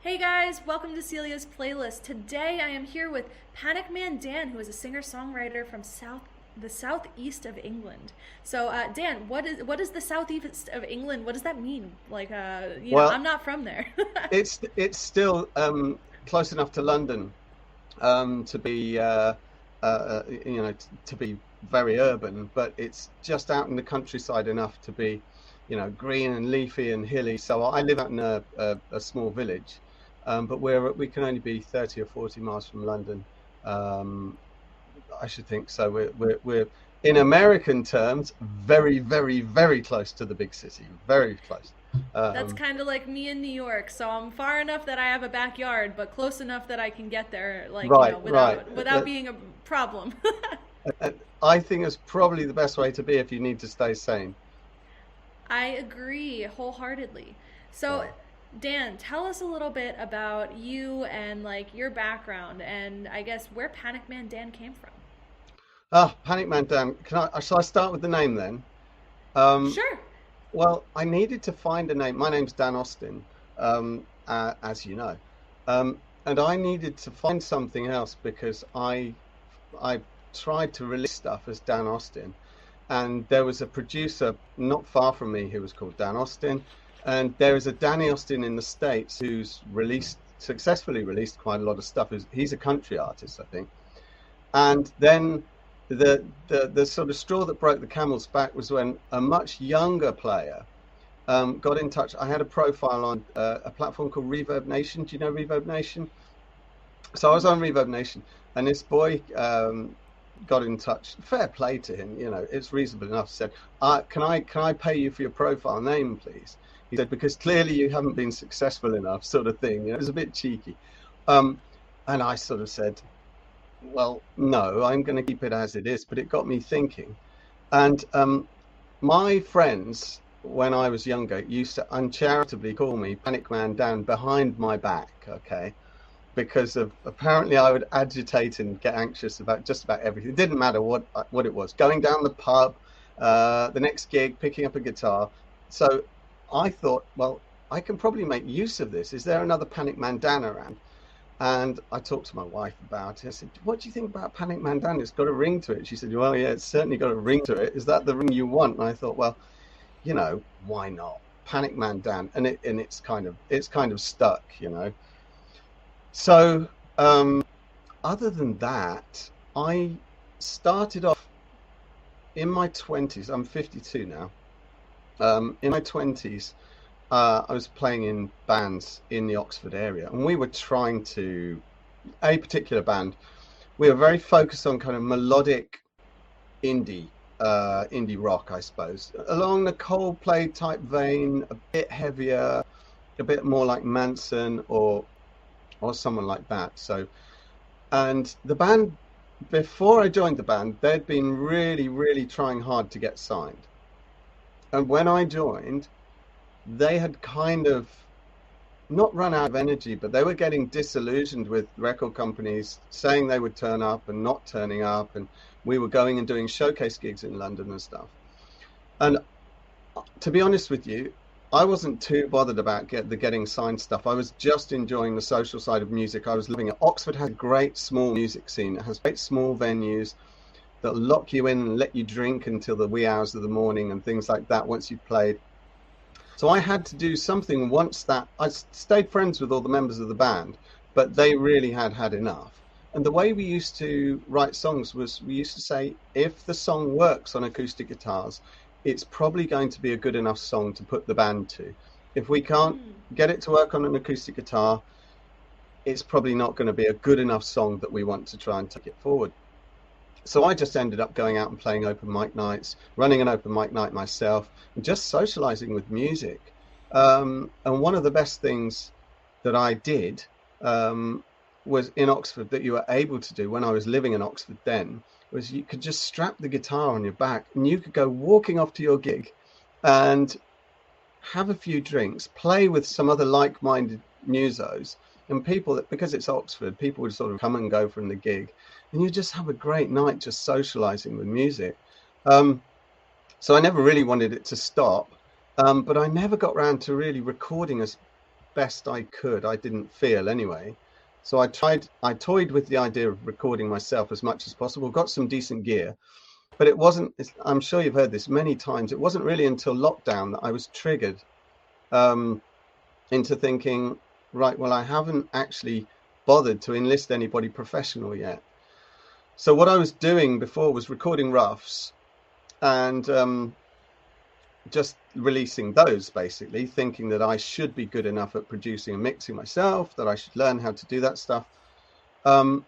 Hey guys, welcome to Celia's playlist. Today I am here with Panic Man Dan, who is a singer-songwriter from the southeast of England. So, Dan, what is the southeast of England? What does that mean? Well, I'm not from there. it's still close enough to London to be to be very urban, but it's just out in the countryside enough to be, green and leafy and hilly. So I live out in a small village, but we can only be 30 or 40 miles from London. Um, I should think so. We're in American terms very, very, very close to the big city. Very close. That's Um, kind of like me in New York. So I'm far enough that I have a backyard, but close enough that I can get there, right, right. without being a problem. I think it's probably the best way to be if you need to stay sane. I agree wholeheartedly. So, Yeah. Dan, tell us a little bit about you and like your background and I guess where Panic Man Dan came from. Panic Man Dan. Shall I start with the name then? Um, Sure. well, I needed to find a name. My name's Dan Austin, as you know, and I needed to find something else because I tried to release stuff as Dan Austin, and there was a producer not far from me who was called Dan Austin, and there is a Danny Austin in the States who's successfully released quite a lot of stuff. He's a country artist, I think. And then the sort of straw that broke the camel's back was when a much younger player got in touch. I had a profile on a platform called Reverb Nation. Do you know Reverb Nation? So I was on Reverb Nation, and this boy got in touch. Fair play to him, it's reasonable enough. Said, can I pay you for your profile name, please? He said, because clearly you haven't been successful enough, sort of thing. It was a bit cheeky. Um, and I sort of said, well, no, I'm going to keep it as it is. But it got me thinking. And my friends, when I was younger, used to uncharitably call me Panic Man Dan behind my back, okay? Because of apparently I would agitate and get anxious about just about everything. It didn't matter what it was. Going down the pub, the next gig, picking up a guitar. So I thought, well, I can probably make use of this. Is there another Panic Man Dan around? And I talked to my wife about it. I said, what do you think about Panic Man Dan? It's got a ring to it. She said, well, yeah, it's certainly got a ring to it. Is that the ring you want? And I thought, well, why not? Panic Man Dan. And it's kind of stuck. So other than that, I started off in my 20s. I'm 52 now. In my 20s, I was playing in bands in the Oxford area, and we were trying to, a particular band, we were very focused on kind of melodic indie, indie rock, I suppose, along the Coldplay type vein, a bit heavier, a bit more like Manson or someone like that. So, and the band, before I joined the band, they'd been really, really trying hard to get signed. And when I joined, they had kind of not run out of energy, but they were getting disillusioned with record companies saying they would turn up and not turning up. And we were going and doing showcase gigs in London and stuff. And to be honest with you, I wasn't too bothered about the getting signed stuff. I was just enjoying the social side of music. I was living it. Oxford has a great small music scene. It has great small venues that lock you in and let you drink until the wee hours of the morning and things like that once you've played. So I had to do something once that I stayed friends with all the members of the band, but they really had had enough. And the way we used to write songs was we used to say, if the song works on acoustic guitars, it's probably going to be a good enough song to put the band to. If we can't Mm. get it to work on an acoustic guitar, it's probably not going to be a good enough song that we want to try and take it forward. So I just ended up going out and playing open mic nights, running an open mic night myself, and just socializing with music. And one of the best things that I did um, was in Oxford that you were able to do when I was living in Oxford then was you could just strap the guitar on your back and you could go walking off to your gig and have a few drinks, play with some other like-minded musos and people that because it's Oxford, people would sort of come and go from the gig, and you just have a great night just socializing with music. Um, so I never really wanted it to stop, but I never got round to really recording us. best I could. I didn't feel anyway. So I toyed with the idea of recording myself as much as possible, got some decent gear, but it wasn't, I'm sure you've heard this many times, it wasn't really until lockdown that I was triggered um, into thinking, right, well, I haven't actually bothered to enlist anybody professional yet. So what I was doing before was recording roughs and just releasing those, basically thinking that I should be good enough at producing and mixing myself, that I should learn how to do that stuff. Um,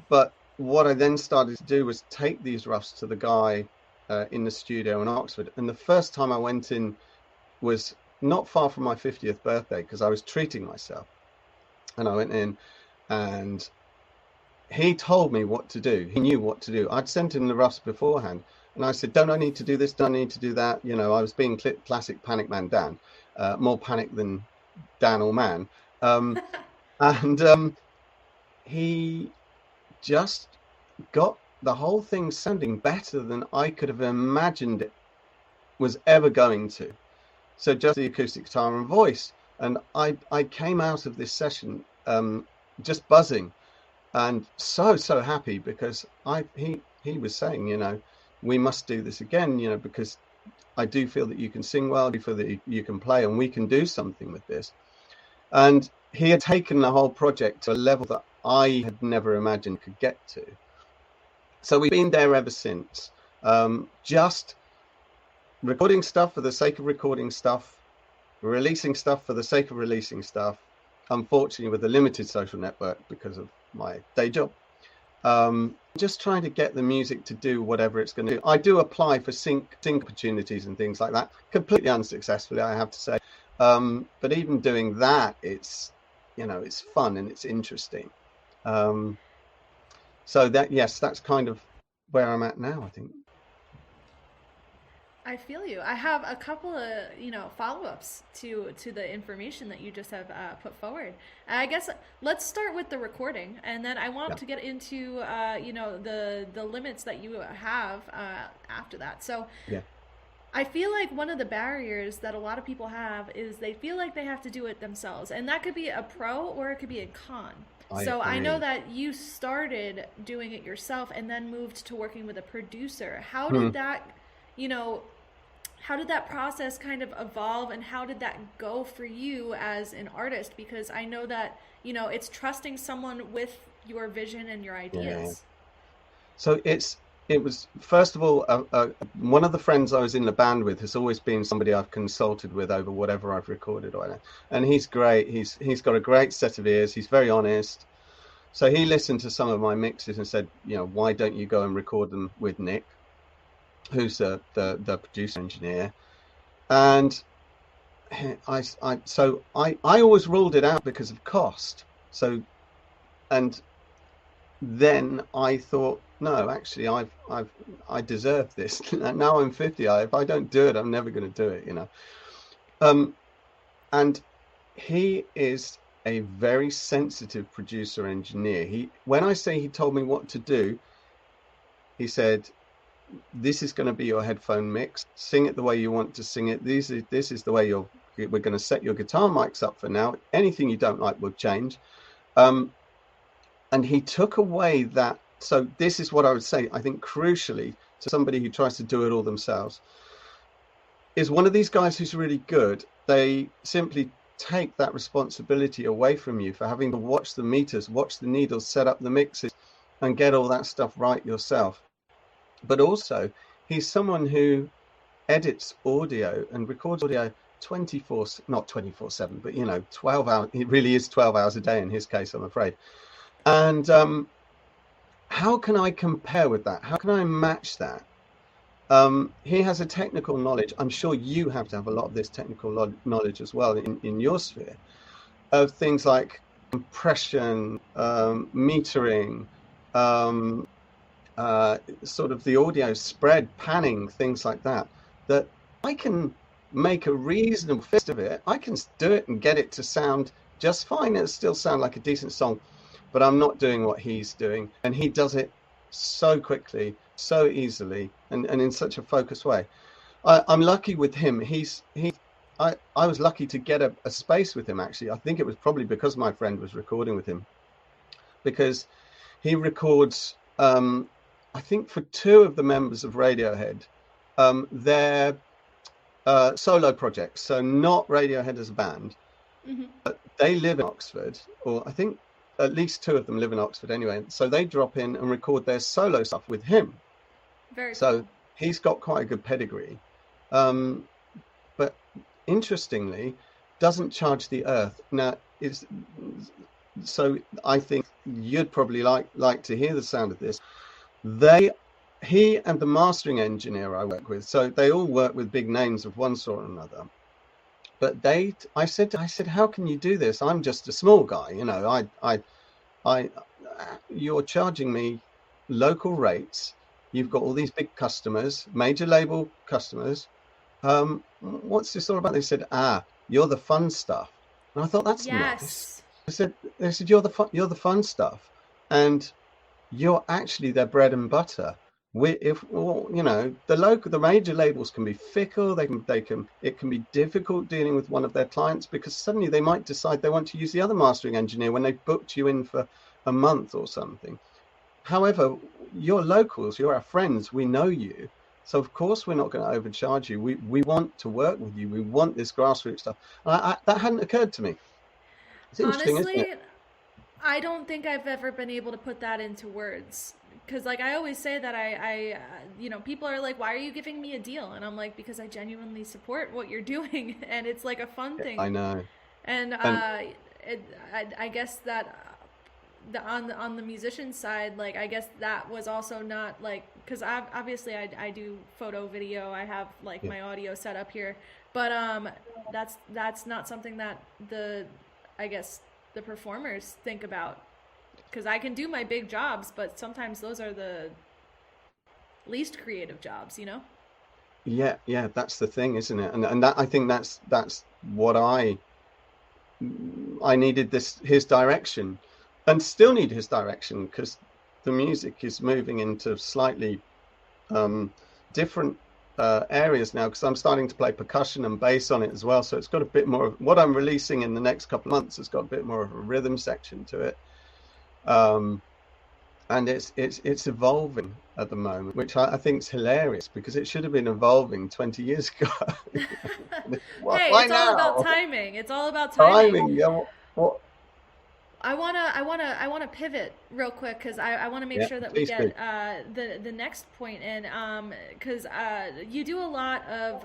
but what I then started to do was take these roughs to the guy in the studio in Oxford. And the first time I went in was not far from my 50th birthday, because I was treating myself. And I went in and he told me what to do. He knew what to do. I'd sent him the roughs beforehand. And I said, don't I need to do this? Don't I need to do that? You know, I was being classic Panic Man Dan, more panic than Dan or man. And he just got the whole thing sounding better than I could have imagined it was ever going to. So just the acoustic guitar and voice. And I came out of this session just buzzing and so happy, because he was saying, you know, we must do this again, you know, because I do feel that you can sing well, I do feel that you can play, and we can do something with this. And he had taken the whole project to a level that I had never imagined could get to. So we've been there ever since, just recording stuff for the sake of recording stuff, releasing stuff for the sake of releasing stuff, unfortunately with a limited social network because of my day job. Just trying to get the music to do whatever it's going to do. I do apply for sync opportunities and things like that, completely unsuccessfully, I have to say. But even doing that, it's, you know, it's fun and it's interesting. So that, yes, that's kind of where I'm at now, I think. I feel you. I have a couple of, follow-ups to the information that you just have put forward. I guess let's start with the recording, and then I want Yeah. to get into, the limits that you have after that. So Yeah. I feel like one of the barriers that a lot of people have is they feel like they have to do it themselves, and that could be a pro or it could be a con. I So I know agree. that you started doing it yourself and then moved to working with a producer. Hmm. You know, how did that process kind of evolve, and how did that go for you as an artist? Because I know that, it's trusting someone with your vision and your Yeah. ideas. So it was, first of all, one of the friends I was in the band with has always been somebody I've consulted with over whatever I've recorded or anything. And he's great. He's got a great set of ears. He's very honest. So he listened to some of my mixes and said, you know, why don't you go and record them with Nick, who's the producer engineer? And I always ruled it out because of cost. So, and then I thought, no, actually, I deserve this. Now I'm 50. If I don't do it, I'm never going to do it, you know. Um, and he is a very sensitive producer engineer. When I say he told me what to do, he said, this is going to be your headphone mix. Sing it the way you want to sing it. This is the way we're going to set your guitar mics up for now. Anything you don't like will change. And he took away that. So this is what I would say, I think, crucially, to somebody who tries to do it all themselves, is one of these guys who's really good, they simply take that responsibility away from you for having to watch the meters, watch the needles, set up the mixes, and get all that stuff right yourself. But also, he's someone who edits audio and records audio 24, not 24/7, but, 12 hours. It really is 12 hours a day in his case, I'm afraid. And how can I compare with that? How can I match that? He has a technical knowledge. I'm sure you have to have a lot of this technical knowledge as well in your sphere, of things like compression, metering, um, sort of the audio spread, panning, things like that, that I can make a reasonable fist of it. I can do it and get it to sound just fine. It'll still sound like a decent song, but I'm not doing what he's doing. And he does it so quickly, so easily, and in such a focused way. I'm lucky with him. I was lucky to get a space with him, actually. I think it was probably because my friend was recording with him, because he records, I think for two of the members of Radiohead, their solo projects. So not Radiohead as a band. Hmm. They live in Oxford, or I think at least two of them live in Oxford anyway. So they drop in and record their solo stuff with him. Very So cool. he's got quite a good pedigree. Um, but interestingly, doesn't charge the earth. Now, it's so I think you'd probably like to hear the sound of this. They he and the mastering engineer I work with, so they all work with big names of one sort or another. But I said, how can you do this? I'm just a small guy, I, you're charging me local rates. You've got all these big customers, major label customers. What's this all about? They said, you're the fun stuff. And I thought, that's nice. Yes. They said, you're the fun stuff. And you're actually their bread and butter. If well, the major labels can be fickle. It can be difficult dealing with one of their clients, because suddenly they might decide they want to use the other mastering engineer when they've booked you in for a month or something. However, you're locals, you're our friends, we know you. So of course we're not going to overcharge you. We want to work with you. We want this grassroots stuff. That hadn't occurred to me. It's interesting, isn't it? Honestly, I don't think I've ever been able to put that into words. Because, like, I always say that people are like, why are you giving me a deal? And I'm like, because I genuinely support what you're doing. And it's like a fun I thing. know. And And I guess that on the musician side, like, I guess that was also not like, because obviously I do photo, video, I have like yeah, my audio set up here, but that's not something that I guess the performers think about, because I can do my big jobs, but sometimes those are the least creative jobs, you know? yeah, that's the thing, isn't it? And that I think that's what I needed, this his direction, and still need his direction, because the music is moving into slightly um, different areas now, because I'm starting to play percussion and bass on it as well. So it's got a bit more of what I'm releasing in the next couple of months has got a bit more of a rhythm section to it. Um, and it's evolving at the moment, which I think is hilarious, because it should have been evolving 20 years ago. Hey, Why it's all about now? timing. It's all about timing. Timing, yeah. What? I wanna pivot real quick, because I wanna make Yeah, sure that we please do. get the next point in, because you do a lot of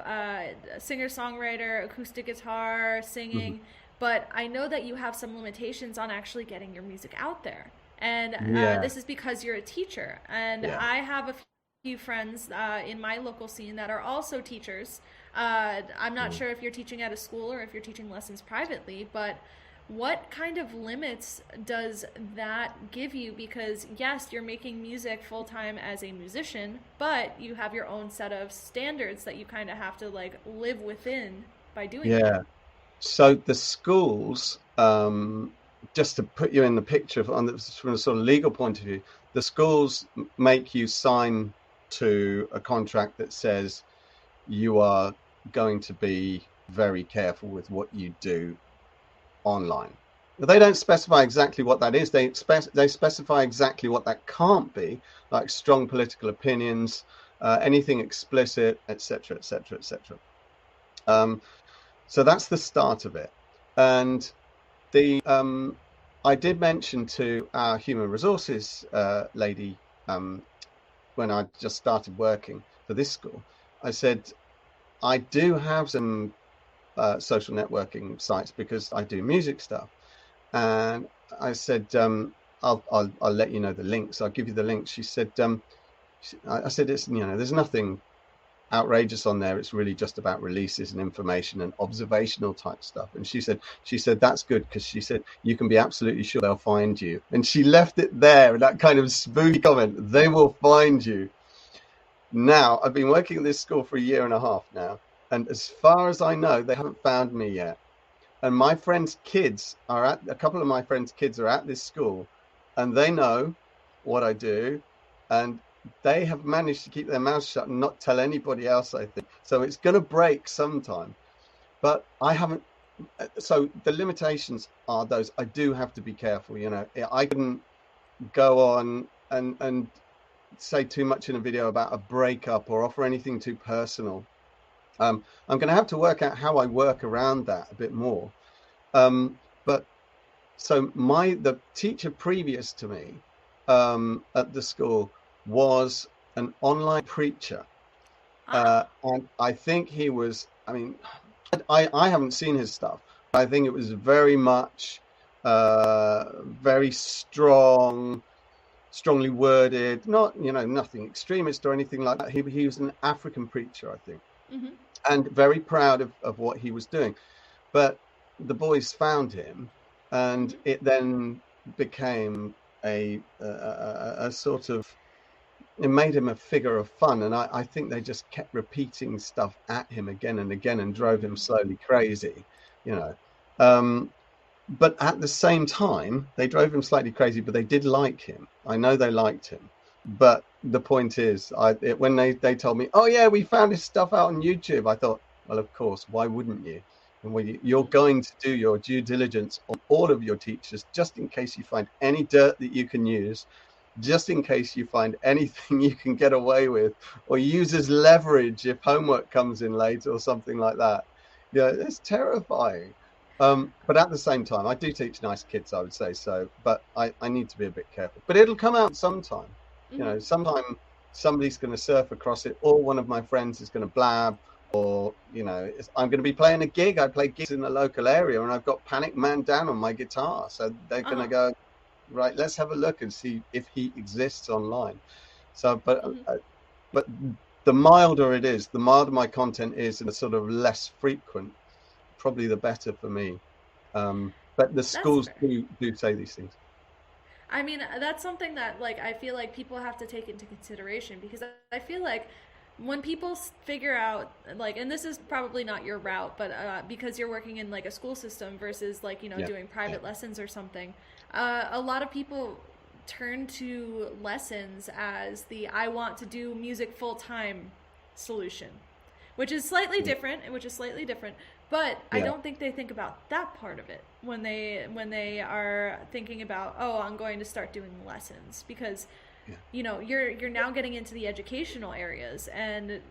singer songwriter, acoustic guitar, Mhm. singing, but I know that you have some limitations on actually getting your music out there, and Yeah, this is because you're a teacher, and yeah. I have a few friends in my local scene that are also teachers. I'm not Mm. sure if you're teaching at a school or if you're teaching lessons privately, but what kind of limits does that give you? Because yes, you're making music full time as a musician, but you have your own set of standards that you kind of have to like live within by doing that. Yeah. So the schools, just to put you in the picture from a sort of legal point of view, the schools make you sign to a contract that says you are going to be very careful with what you do online. They don't specify exactly what that is. They specify exactly what that can't be, like strong political opinions, anything explicit, etc., etc., etc. So that's the start of it. And the I did mention to our human resources lady, when I just started working for this school, I said, I do have some social networking sites because I do music stuff. And I said, I'll let you know the links. I'll give you the links. She said, I said, it's, there's nothing outrageous on there. It's really just about releases and information and observational type stuff. And she said that's good, because she said you can be absolutely sure they'll find you. And she left it there, that kind of spooky comment. They will find you. Now I've been working at this school for a year and a half now, and as far as I know, they haven't found me yet. And my friends' kids are at a couple of my friends' kids are at this school, and they know what I do, and they have managed to keep their mouths shut and not tell anybody else, I think. So it's going to break sometime. but I haven't. So the limitations are those. I do have to be careful. I couldn't go on and say too much in a video about a breakup or offer anything too personal. I'm going to have to work out how I work around that a bit more. But so the teacher previous to me at the school was an online preacher, Ah. and I think he was. I mean, I haven't seen his stuff. But I think it was very much very strongly worded. Not nothing extremist or anything like that. He was an African preacher, I think, Mm-hmm. and very proud of what he was doing. But the boys found him, and Mm-hmm. it then became a sort of, it made him a figure of fun, and I think they just kept repeating stuff at him again and again and drove him Mm-hmm. slowly crazy, you know. Um, but at the same time, they drove him slightly crazy, but they did like him. I know they liked him. But the point is, when they told me, oh yeah, we found his stuff out on YouTube, I thought, well, of course, why wouldn't you? And when you're going to do your due diligence on all of your teachers, just in case you find any dirt that you can use, just in case you find anything you can get away with or use as leverage if homework comes in late or something like that. Yeah, it's terrifying. But at the same time, I do teach nice kids, I would say so, but I need to be a bit careful. But it'll come out sometime. Mm-hmm. Sometime somebody's going to surf across it, or one of my friends is going to blab, or I'm going to be playing a gig. I play gigs in the local area, and I've got Panic Man Dan on my guitar, so they're going Uh-huh. to go, right, let's have a look and see if he exists online. So, Mm-hmm. but the milder it is, the milder my content is, and the sort of less frequent, probably the better for me. But the That's schools fair. do say these things. I mean, that's something that like I feel like people have to take into consideration because I feel like when people figure out like, and this is probably not your route, but because you're working in like a school system versus like Yeah, doing yeah, private lessons or something, a lot of people turn to lessons as the I want to do music full time solution, which is slightly different, but I yeah, don't think they think about that part of it when they are thinking about, oh, I'm going to start doing lessons because yeah, you're now getting into the educational areas, and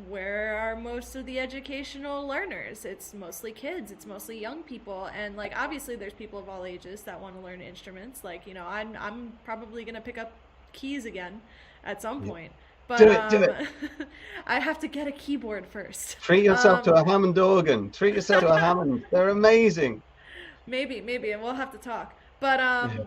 where are most of the educational learners? It's mostly kids, it's mostly young people, and like obviously there's people of all ages that want to learn instruments. Like, I'm probably going to pick up keys again at some yeah. point, but Do it, do it. I have to get a keyboard first. Treat yourself to um, a Hammond organ. Treat yourself to a Hammond. They're amazing. maybe, and we'll have to talk. But Yeah,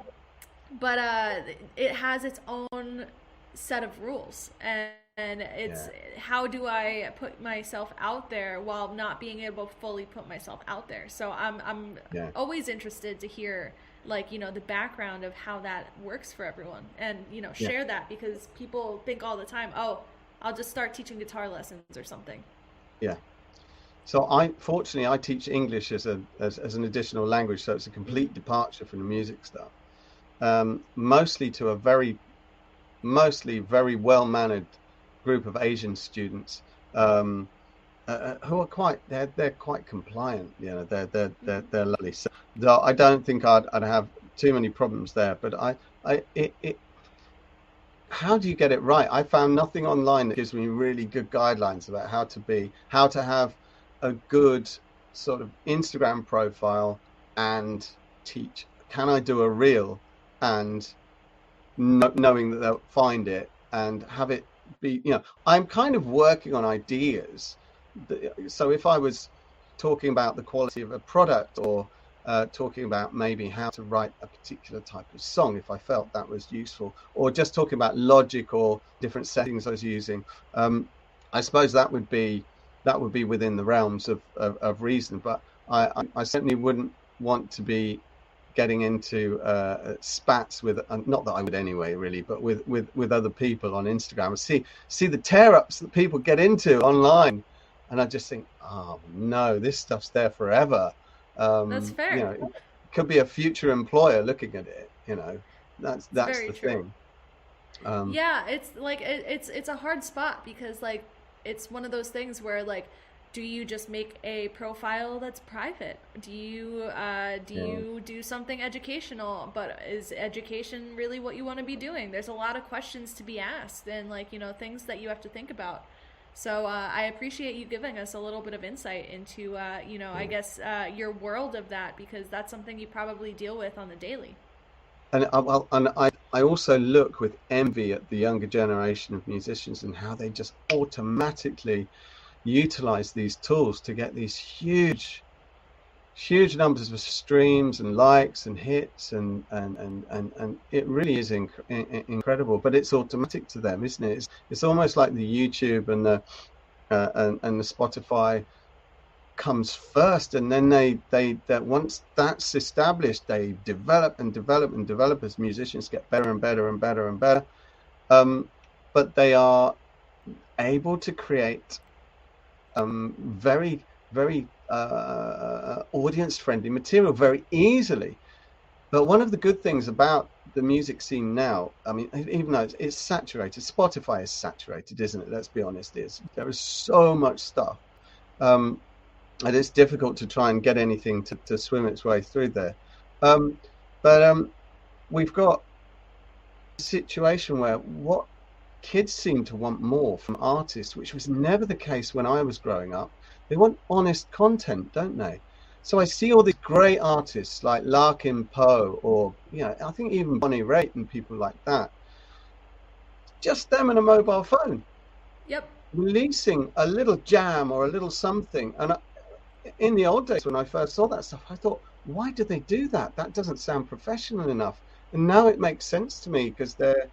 it has its own set of rules, and it's yeah, how do I put myself out there while not being able to fully put myself out there. So I'm yeah, always interested to hear like the background of how that works for everyone, and yeah, share that because people think all the time, oh, I'll just start teaching guitar lessons or something. yeah. So fortunately I teach English as an additional language, so it's a Mm-hmm. complete departure from the music stuff. Mostly to a mostly very well mannered group of Asian students, um, who are they're quite compliant. Mm-hmm. They're lovely. So I don't think I'd have too many problems there. But how do you get it right? I found nothing online that gives me really good guidelines about how to have a good sort of Instagram profile and teach. Can I do a reel and knowing that they'll find it and have it be, I'm kind of working on ideas. So if I was talking about the quality of a product, or talking about maybe how to write a particular type of song, if I felt that was useful, or just talking about logic or different settings I was using, I suppose that would be within the realms of reason. But I certainly wouldn't want to be getting into spats with, not that I would anyway, really, but with other people on Instagram. See the tear ups that people get into online, and I just think, oh no, this stuff's there forever. That's fair. It could be a future employer looking at it. It's That's very the true. thing. Um, Yeah, it's like it's a hard spot because like it's one of those things where like do you just make a profile that's private? Do you do something educational? But is education really what you want to be doing? There's a lot of questions to be asked, and like, things that you have to think about. So I appreciate you giving us a little bit of insight into I Yeah. guess your world of that, because that's something you probably deal with on the daily. And I also look with envy at the younger generation of musicians and how they just automatically utilize these tools to get these huge numbers of streams and likes and hits, and it really is incredible. But it's automatic to them, isn't it? It's almost like the YouTube and the and the Spotify comes first, and then that once that's established, they develop and develop and develop as musicians get better and better and better and better. Um, but they are able to create very audience friendly material very easily. But one of the good things about the music scene now, I mean, even though it's saturated, Spotify is saturated, isn't it? Let's be honest, there is so much stuff. Um, and it's difficult to try and get anything to swim its way through there. Um, but we've got a situation where what kids seem to want more from artists, which was never the case when I was growing up. They want honest content, don't they? So I see all these great artists like Larkin Poe, or I think even Bonnie Raitt and people like that. Just them and a mobile phone, Yep. releasing a little jam or a little something. And in the old days when I first saw that stuff, I thought, why do they do that? That doesn't sound professional enough. And now it makes sense to me because they're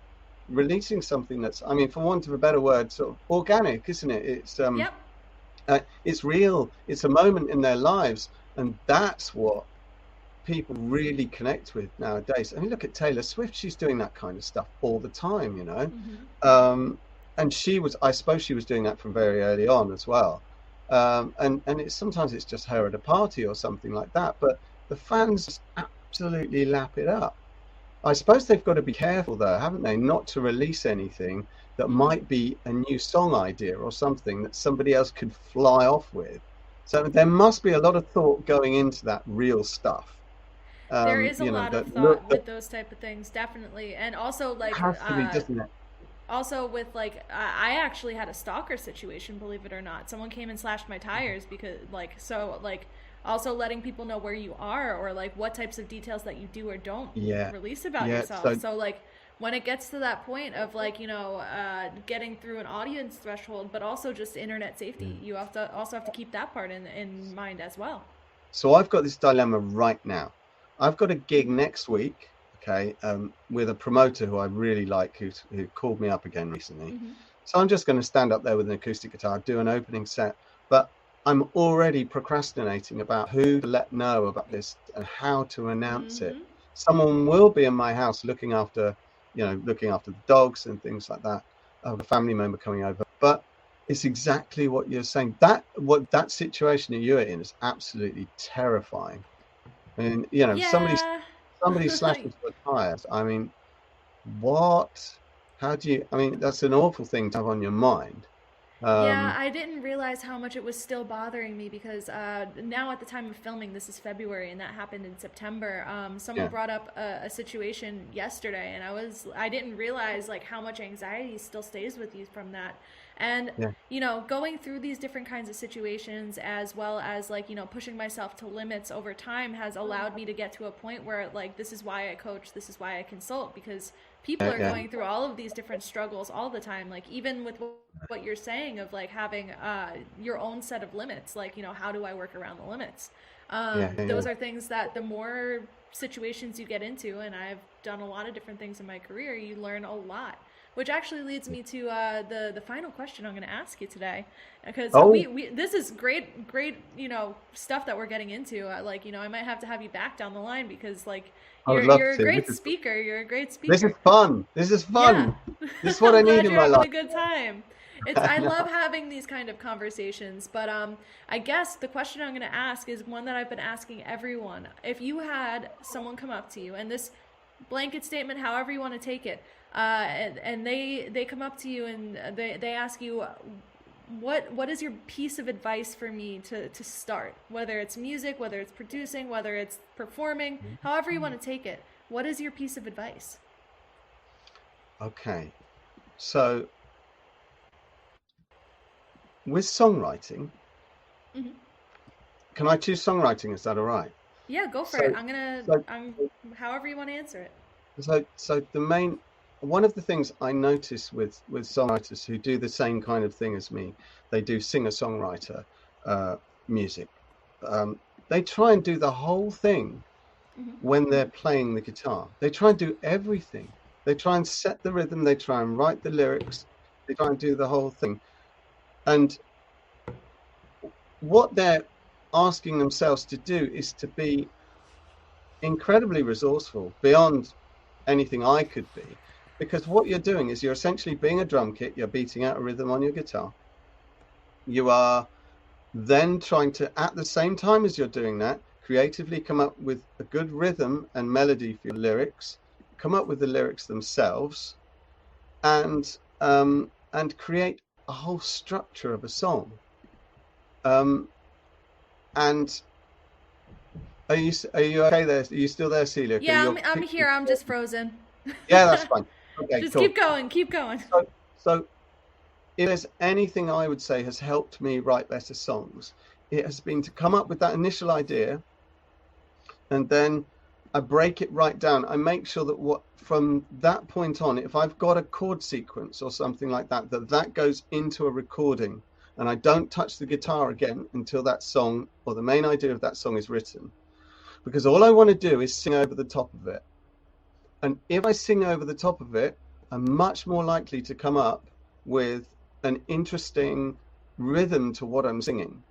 releasing something that's, I mean, for want of a better word, sort of organic, isn't it? Yep. It's real. It's a moment in their lives, and that's what people really connect with nowadays. I mean, look at Taylor Swift. She's doing that kind of stuff all the time, Hmm. and I suppose she was doing that from very early on as well. And it's sometimes it's just her at a party or something like that, but the fans just absolutely lap it up. I suppose they've got to be careful though, haven't they, not to release anything that Hmm. might be a new song idea or something that somebody else could fly off with. So there must be a lot of thought going into that real stuff. There is a lot of That thought look that with those type of things, definitely. And also like has to be, doesn't it? also with like I actually had a stalker situation, believe it or not. Someone came and slashed my tires because like also letting people know where you are, or like what types of details that you do or don't Yeah, release about yeah. yourself. So So like when it gets to that point of like getting through an audience threshold, but also just internet safety, you have to keep that part in mind as well. So I've got this dilemma right now. I've got a gig Hmm. next week, okay, with a promoter who I really like, who called me up again recently. Hmm. So I'm just going to stand up there with an acoustic guitar, do an opening set, but I'm already procrastinating about who to let know about this and how to announce it. Hmm. Someone will be in my house looking after the dogs and things like that. I have a family member coming over, but it's exactly what you're saying. That situation that you're in is absolutely terrifying. I mean, Yeah. somebody slashes your tires. I mean, what? How do you? I mean, that's an awful thing to have on your mind. Yeah, Um, I didn't realize how much it was still bothering me because now at the time of filming, this is February and that happened in September. Someone yeah, brought up a situation yesterday, and I didn't realize like how much anxiety still stays with you from that. And yeah, going through these different kinds of situations, as well as like pushing myself to limits over time, has allowed me to get to a point where like this is why I coach, this is why I consult, because people yeah, are yeah, going through all of these different struggles all the time. Like even with what you're saying of like having your own set of limits, like how do I work around the limits? yeah, yeah, yeah. Those are things that the more situations you get into, and I've done a lot of different things in my career, you learn a lot. Which actually leads me to the final question I'm going to ask you today, because Oh, we this is great stuff that we're getting into. Like I might have to have you back down the line because like I would love you're a to. great speaker. You're a great This is speaker. fun. This is Yeah. fun. This is what I I'm need glad in you're my having life. a good time. It's I I love know. having these kind of conversations, but I guess the question I'm going to ask is one that I've been asking everyone. If you had someone come up to you, and this blanket statement, however you want to take it, and they come up to you and they ask you, what is your piece of advice for me to start? Whether it's music, whether it's producing, whether it's performing, however you want to take it. What is your piece of advice? Okay. So with songwriting, Hmm. can I choose songwriting? Is that all right? Yeah, go for it. So, so, I'm however you want to answer it. so the main one of the things I notice with songwriters who do the same kind of thing as me, they do singer-songwriter uh, music. Um, they try and do the whole thing Hmm. when they're playing the guitar. They try and do everything. They try and set the rhythm. They try and write the lyrics. They try and do the whole thing. And what they're asking themselves to do is to be incredibly resourceful beyond anything I could be, because what you're doing is you're essentially being a drum kit, you're beating out a rhythm on your guitar. You are then trying to, at the same time as you're doing that, creatively come up with a good rhythm and melody for your lyrics, come up with the lyrics themselves, and create a whole structure of a song. Um, and are you okay there? Are you still there, Celia? Okay, Yeah, you're I'm here. I'm just frozen. yeah, that's fine. Okay, Just cool. keep going. Keep going. So if there's anything I would say has helped me write better songs, it has been to come up with that initial idea, and then I break it right down. I make sure that what from that point on, if I've got a chord sequence or something like that, that goes into a recording, and I don't touch the guitar again until that song or the main idea of that song is written. Because all I want to do is sing over the top of it. And if I sing over the top of it, I'm much more likely to come up with an interesting rhythm to what I'm singing,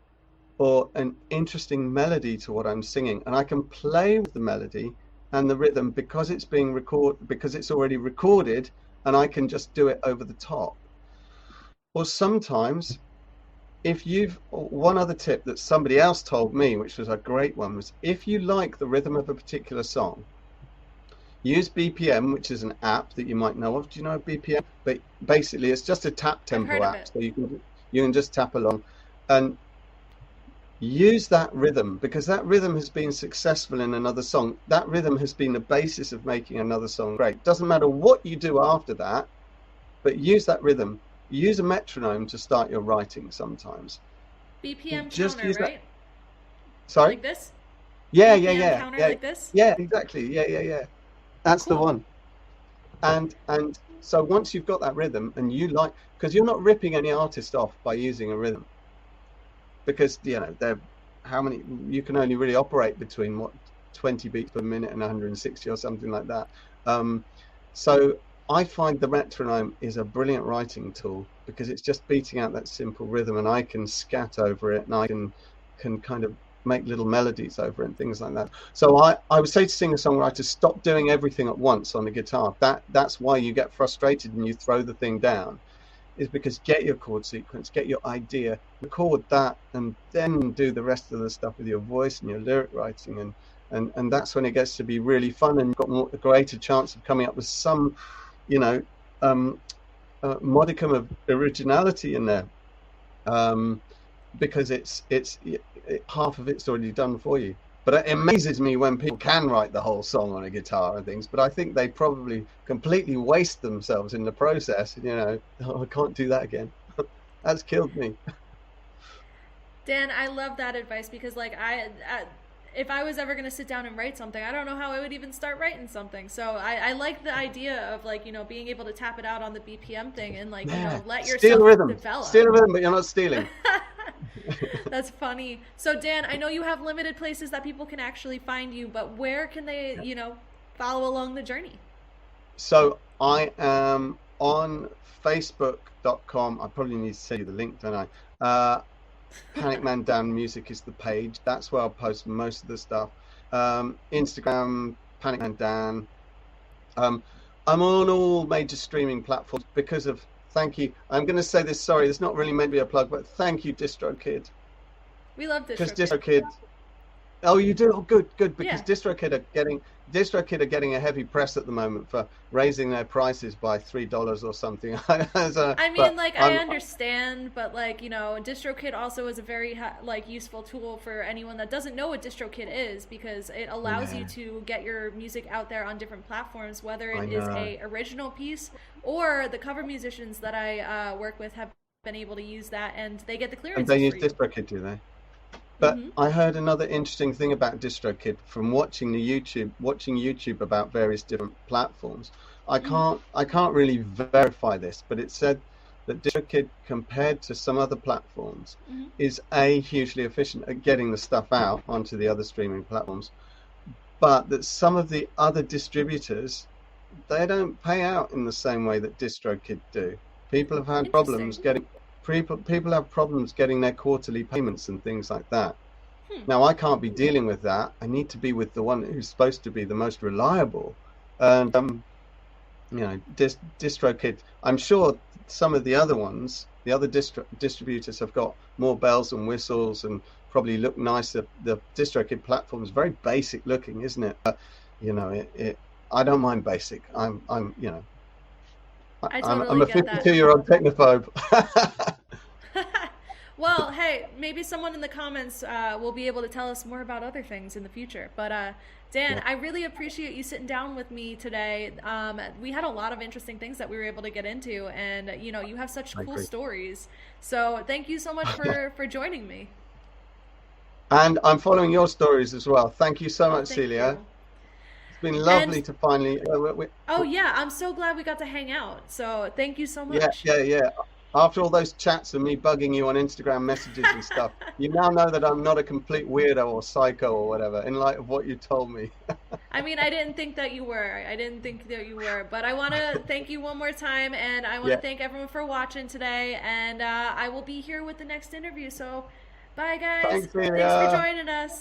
or an interesting melody to what I'm singing. And I can play with the melody and the rhythm because because it's already recorded, and I can just do it over the top. Or sometimes, if you've one other tip that somebody else told me, which was a great one, was if you like the rhythm of a particular song, use BPM, which is an app that you might know of. Do you know BPM? But basically, it's just a tap I've tempo heard of app, it. so you can just tap along and use that rhythm, because that rhythm has been successful in another song. That rhythm has been the basis of making another song great. Doesn't matter what you do after that, but use that rhythm. Use a metronome to start your writing sometimes. BPM Just counter, use that. right? Sorry? Like this? Yeah, yeah, BPM yeah, counter yeah, like this? yeah, exactly. Yeah, yeah, yeah. That's the Cool. one. And so once you've got that rhythm and you like, because you're not ripping any artist off by using a rhythm, because they're how many you can only really operate between 20 beats per minute and 160 or something like that. So I find the metronome is a brilliant writing tool because it's just beating out that simple rhythm, and I can scat over it, and I can kind of make little melodies over it and things like that. So I would say to singer-songwriters, stop doing everything at once on the guitar. That's why you get frustrated and you throw the thing down, is because get your chord sequence, get your idea, record that, and then do the rest of the stuff with your voice and your lyric writing, and that's when it gets to be really fun, and you've got a greater chance of coming up with some, you know, um, modicum of originality in there, um, because half of it's already done for you. But it amazes me when people can write the whole song on a guitar and things, but I think they probably completely waste themselves in the process. Oh, I can't do that again. That's killed me. Dan, I love that advice because, like, if I was ever gonna sit down and write something, I don't know how I would even start writing something. So I like the idea of, like, being able to tap it out on the BPM thing and, like, Yeah, let steal a yourself rhythm, develop. steal a rhythm, but you're not stealing. That's funny. So Dan, I know you have limited places that people can actually find you, but where can they, follow along the journey? So I am on Facebook.com. I probably need to send you the link, don't I? Panic Man Dan Music is the page. That's where I'll post most of the stuff. Instagram, Panic Man Dan. Um, I'm on all major streaming platforms because of, thank you. I'm going to say this, sorry, it's not really meant to be a plug, but thank you, DistroKid. We love Because DistroKid. DistroKid Oh, you do? Oh, good, good, because Yeah. DistroKid are getting a heavy press at the moment for raising their prices by $3 or something. So, I but mean, like, I I'm understand, but like, DistroKid also is a very like useful tool for anyone that doesn't know what DistroKid is, because it allows you yeah, to get your music out there on different platforms, whether I it is know. a original piece or the cover musicians that I work with have been able to use that, and they get the And they clearances use for you. DistroKid, do they? But Mm-hmm. I heard another interesting thing about DistroKid from watching YouTube about various different platforms. Mm-hmm. I can't really verify this, but it said that DistroKid compared to some other platforms Mm-hmm. is A, hugely efficient at getting the stuff out onto the other streaming platforms, but that some of the other distributors, they don't pay out in the same way that DistroKid do. People have had Interesting. problems getting people have problems getting their quarterly payments and things like that. Hmm. Now, I can't be dealing with that. I need to be with the one who's supposed to be the most reliable. And DistroKid. I'm sure some of the other ones, the other distributors, have got more bells and whistles and probably look nicer. The DistroKid platform is very basic looking, isn't it? You know, I don't mind basic. I I'm totally a get that. 52-year-old technophobe. Well, hey, maybe someone in the comments will be able to tell us more about other things in the future. But Dan, Yeah, I really appreciate you sitting down with me today. We had a lot of interesting things that we were able to get into, and you have such I cool agree. stories. So thank you so much for joining me. And I'm following your stories as well. Thank you so Oh, much, thank Celia. you. It's been And lovely to finally. oh yeah, I'm so glad we got to hang out. So thank you so Yeah, much. yeah, yeah. After all those chats and me bugging you on Instagram messages and stuff, you now know that I'm not a complete weirdo or psycho or whatever, in light of what you told me. I mean, I didn't think that you were. I didn't think that you were. But I want to thank you one more time, and I want to Yeah. thank everyone for watching today. And I will be here with the next interview. So, bye, guys. Thanks, Thanks for Celia. joining us.